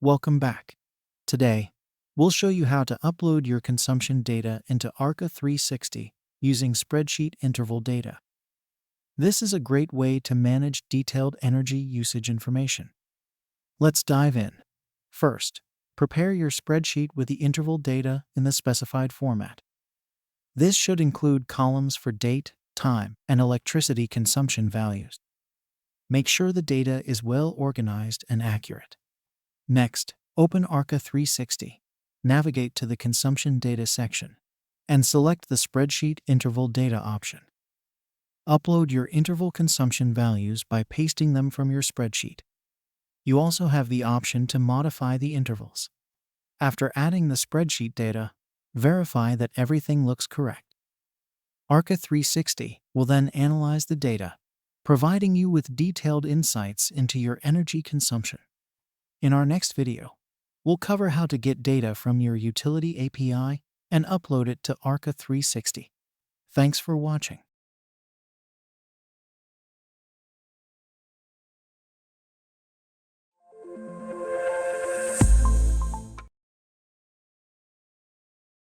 Welcome back. Today, we'll show you how to upload your consumption data into Arca 360 using Spreadsheet Interval data. This is a great way to manage detailed energy usage information. Let's dive in. First, prepare your spreadsheet with the interval data in the specified format. This should include columns for date, time, and electricity consumption values. Make sure the data is well organized and accurate. Next, open Arca 360. Navigate to the Consumption Data section and select the Spreadsheet Interval Data option. Upload your interval consumption values by pasting them from your spreadsheet. You also have the option to modify the intervals. After adding the spreadsheet data, verify that everything looks correct. Arca 360 will then analyze the data, providing you with detailed insights into your energy consumption. In our next video, we'll cover how to get data from your utility API and upload it to Arca 360. Thanks for watching.